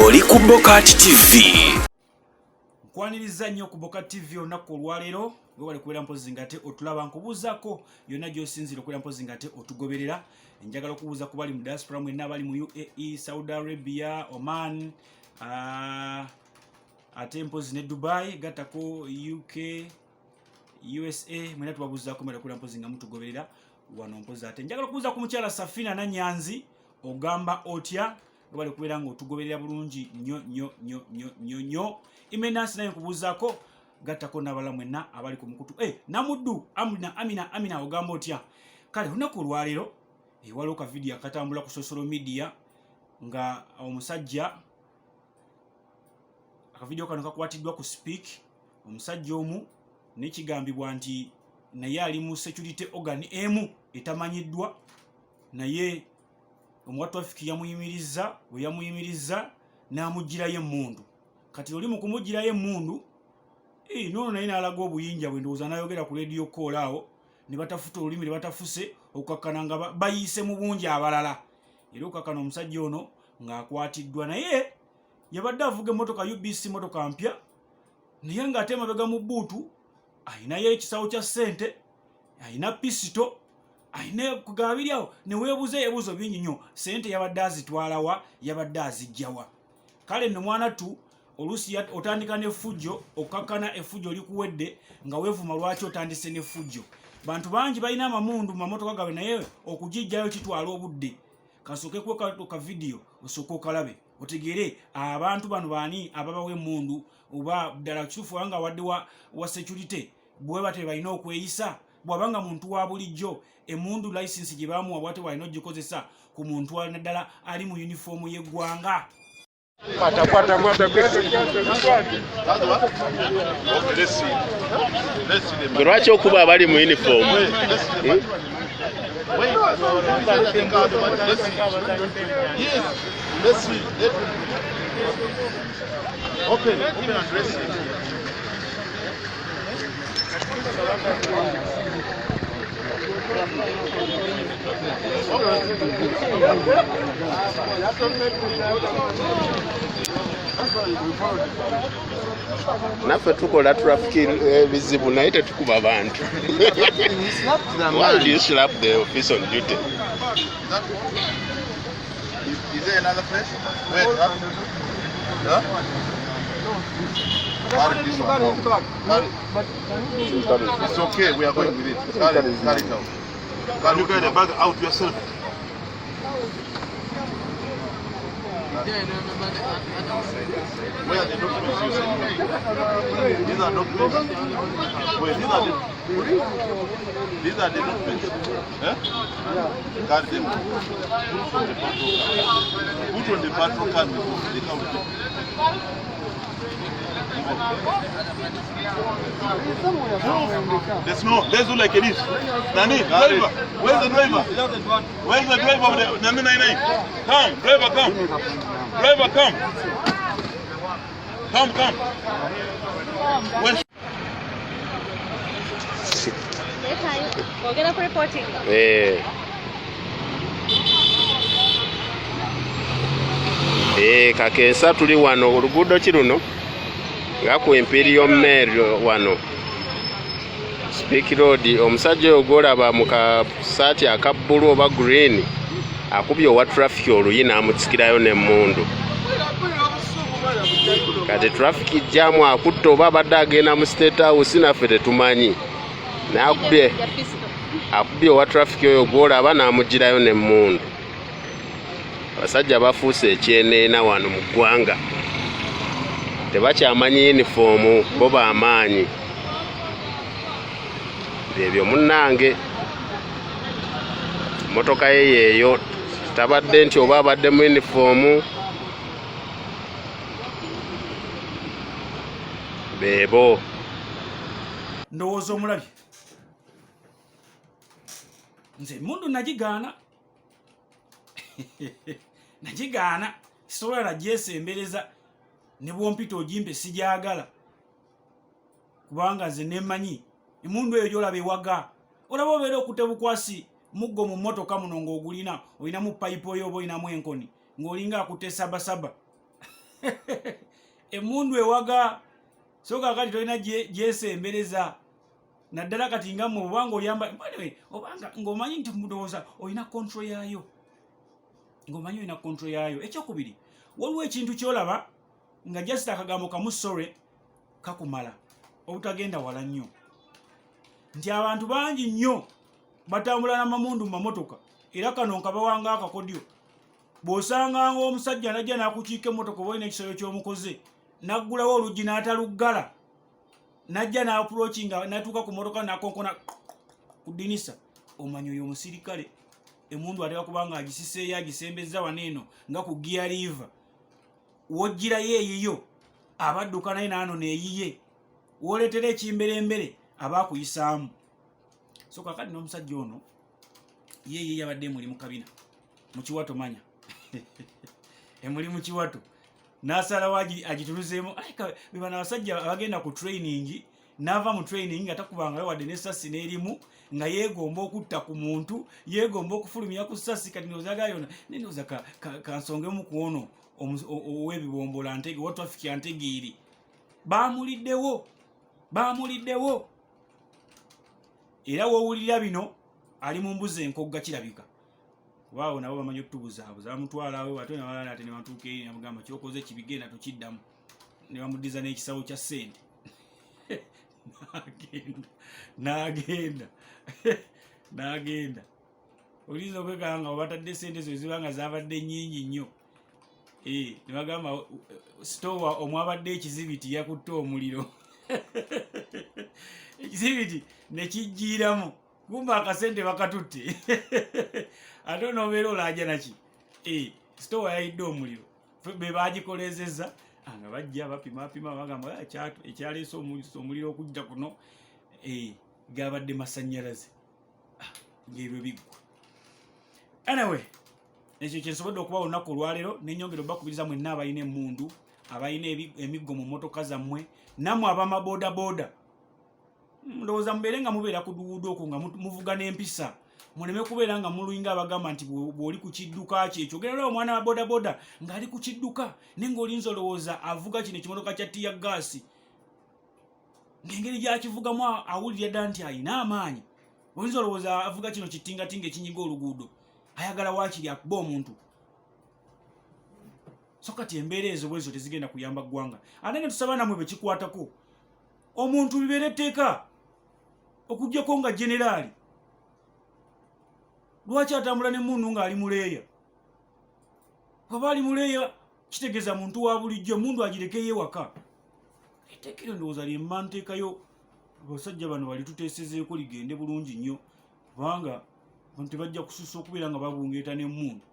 Oli ku Bokati TV. Nkwaniriza nnyo ku Bokati TV olunaku olwaleero we wali kubeera mpozi ngate otulaba nkubuuzaako yonna gy'osinzira okubeera mpozi ngate otugoberera. Njagala okubuuza ku bali mu diaspora mwenna abali mu UAE, Saudi Arabia, Oman, ate mpozi ne Dubai, gattako UK, USA, mwenna tubabuuzaako mwera kubeera mpozi nga mutugoberera wano mpozi ate. Njagala okubuuza ku mukyala Safina Nanyanzi, ogamba otya wali kubeera nga otugoberera bulungi nnyo. Imenasi naye nkubuuzaako gattako n'abalala mwenna abali ku mukutu. Namuddu Amina ogamba otya? Kale lunaku olwaleero waliwo ka video akatambula ku social media nga omusajja akavidiyo kano kakwatiddwa ku speak omusajja omu n'ekigambibwa nti naye ali mu security organ emu etamanyiddwa, naye omuwa traffic yamuyimiriza, we yamuyimiriza n'amugirayo emmundu. Kati oli mu kumugirayo emmundu nono naye n'alaga obuyinja bwe ndowooza n'ayogera ku radio call awo ne batafuta olulimi ne batafuse okukakkana nga bayiise mu bungi abalala. Era okakkana omusajja ono ng'akwatiddwa, naye yabadde avuga emmotoka UBC, motoka mpya, naye ng'ate emabega mu bbuutu ayinayo ekisawo kya ssente, ayina pisito, ayina kugabiri awo. Ne weebuuza ebibuuzo bingi nnyo, ssente yabadde azitwala wa, yabadde azijja wa? Kale nno mwana tu oluusi otandika n'effujjo, okkakkana effujjo likuwedde nga weevuma lwaki otandise n'effujjo. Bantu bangi balina amamundu mu mamotoka gaabwe, naye okugijjayo kitwala obudde. Kasooke kuweka ka video osooke okalabe otegeere abantu bano baani ababawa emmundu, oba ddala kituufu wanga wadde wa security bwe bate balina okweyisa. Bw'abanga muntu wa bulijjo, emmundu license gye baamuwa bwate walina ogikozesa ku muntu naddala ali mu yunifoomu y'eggwanga. Lwaki okuba abali mu uniform? Naffe tukola traffic bizibu naye tetukuba bantu. Why do you slap the officer on duty? Is there another place? Wait, huh? It's okay, we are going with it. Carry it out. Can you get the bag out yourself? Where are the documents you sent? These are documents. Wait, these are the documents. Eh? Carry them. Put on the patrol card before they come to. Let's do like it is. Nani, driver. Where's the driver? Where's the driver of the Nani 99? Come, driver, come. Driver, come. Come. When we're gonna reporting. Kakensa tuli wano oluguudo kiruno nga ku Imperial Mall wano Speak Road. Omusajja oyo gwolaba mu kasaati aka bbulu oba green akubye owa traffic oluyi n'amutsikirayo n'emmundu. Kati traffic jam akutte oba abadde agenda mu State House naffe tetumanyi. Naye akubye owa traffic oyo gwolaba n'amugirayo n'emmundu. Abasajja bafuuse ekyeneena wano mu ggwanga. Tebakyamanyi uniform, bo b'amaanyi. Ebyo munnange motoka ye yeeyo tabadde nti oba abadde mu uniform. Beebo ndowooza omulabye nze emmundu nagigaana sisobola nagyesembereza ne bwompita ogimpe sijagala kubanga nze nemmanyi emmundu eyo gyolaba ewaga olaba obeera okutte bukwasi muggo mu mmotoka muno ng'ogulina olinamu payipu oyo oba olinamu enkoni ng'olinga akutte sabasaba Emundu ewaga soka kati tolina gyesembereza naddala kati nga mu bwanga oyamba obanga ng'omanyi nti mudowooza olina control yaayo ng'omanyi olina control yaayo. Ekyokubiri, waliwo ekintu kyolaba nga just akagambo kamusore kakumala obutagenda wala nnyo nti abantu bangi nnyo batambula n'amamundu mu mamotoka era kano nkabawanga akakodyo bw'osanganga omusajja najja n'akukiika emmotoka oba olina ekisolo ky'omukoze naggulawo oluggi n'ataluggala najja n'approach nga natuuka ku mmotoka n'akonkona ku ddinisa omanyi oyo omusirikale emundu ateka kubanga agisiseeyo agisembezza waneeno nga ku gear lever wojjirayo eyiyo abadduka naye naano neeyiye wooletera ekimberembere aba akuyisaamu. So kakati n'omusajja ono ye yabadde emuli mu kabina mu kiwato manya emuli mu kiwato n'asalawo agituluzeemu bebana abasajja abagenda ku training n'ava mu training nga takubangayo wadde n'essasi n'erimu nga yeegomba okutta ku muntu yeegomba okufulumya ku ssasi kati ndowoozaga yona nendowooza kansongemu ku ono ow'ebibombola antege wa traffic antegeeri baamuliddewo era woowulira bino ali mu mbuzi enkogga kirabika waawo nabo bamanyi okutubuzaabuza bamutwalawe ate nabalala ate ne batuuka eri namugamba kyokoze kibigenda tokiddamu ne bamuddiza n'ekisawo kya ssente n'agenda oliza okwekanga nga webatadde sente zo eziba nga zabadde nnyingi nnyo ne bagamba sitowa omwabadde ekizibiti yakutte omuliro ekizibiti ne kijjiiramu kumba akasente bakatutte ate noobeera olaaja naki sitowa yayidde omuliro be bagikolezezza nga bajja bapimapima bagamba ekyaleese omuliro okujja kuno gabadde masannyalaze ng'ebyo biggwa. Anyway, ekyo kyensobodde okuba olunaku olwaleero nenyongera obbakubiriza mwenna abalina emmundu abalina emiggo mu mmotoka zammwe nammwe abamaboodabooda ndowooza mubeere nga mubeera ku luguudo okwo nga muvuga n'empisa muleme kubeera nga muluyinga abagamba nti bw'oli ku kidduka kyekyo gerera omwana wa bodaboda ng'ali ku kidduka naye ng'olinza olowooza avuga kino ekimotoka kya tiya gaasi ng'engeri gyakivugamu awulirira dda nti ayina amaanyi olinza olowooza avuga kino kitingatinga ekinyiga oluguudo ayagala waakiri akuba omuntu. So kati embeera ezo bwezo tezigenda kuyamba ggwanga ate ne tusaba namwe bwe kikwatako omuntu bibeera etteeka okuggyako nga generaali lwaki atambula n'emmundu ng'ali muleeya bw'aba ali muleeya kitegeeza muntu wa bulijjo mundu agirekeyo ewaka etteekero ndowooza lyemma nteekayo abasajja bano balituteesezeeko ligende bulungi nnyo kubanga abantu tebajja kususa okubeera nga babungeeta n'emmundu.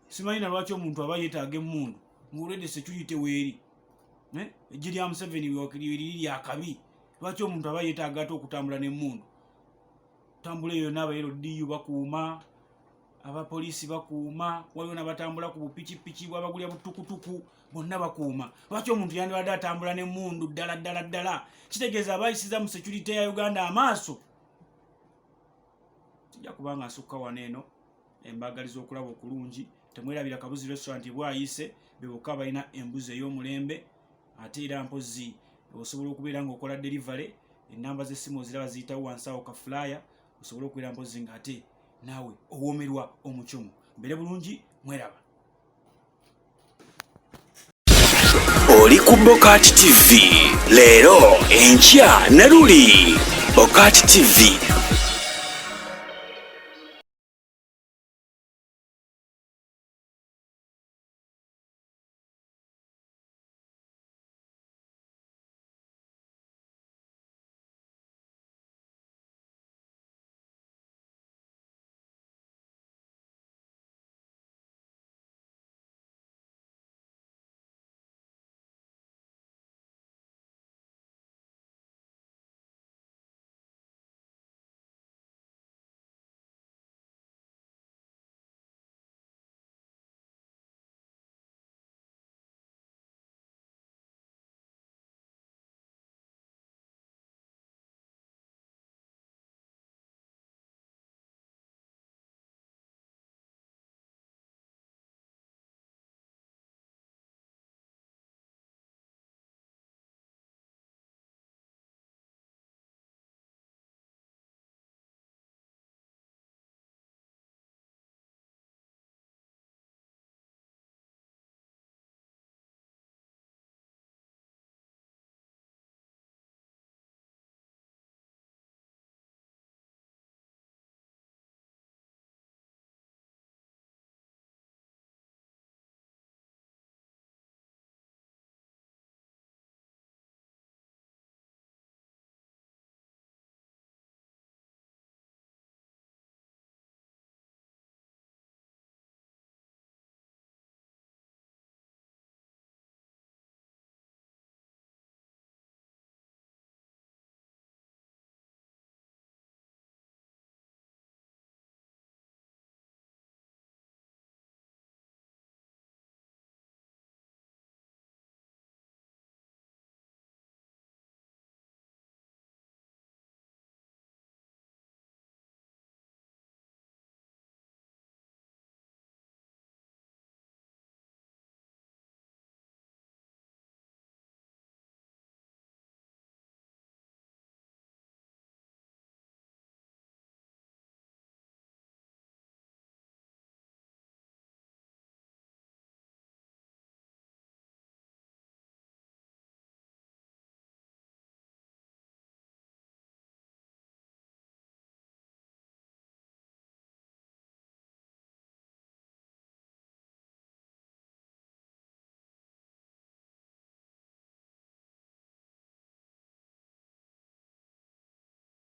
Simanyi na lwaki omuntu aba yeetaaga emmundu ng'olwedde security weeri ejje lya Museveni liri lyakabi lwaki omuntu aba yeetaaga ate okutambula n'emmundu. Tambula eyo n'abayero diyu bakuuma abapoliisi bakuuma waliwo n'abatambula ku bupikipiki bwabagulya butukutuku bonna bakuuma lwaki omuntu yandibadde atambula n'emmundu ddala kitegeeza abayisiza mu security ya Uganda amaaso tijja kubanga asukka wano eno embagaliza okulaba okulungi temwerabira Kabuzi restaurant bwayise bebokka balina embuzi ey'omulembe ate era mpozi osobola okubeera ng'okola delivery ennamba z'essimu oziraba ziyitawo wansi awo ka flyer osobola okubeera mpozi ng'ate naawe owoomerwa omucumu. Mbere bulungi mweraba. Oli ku Bokati TV leero enkya ne luli Bokati TV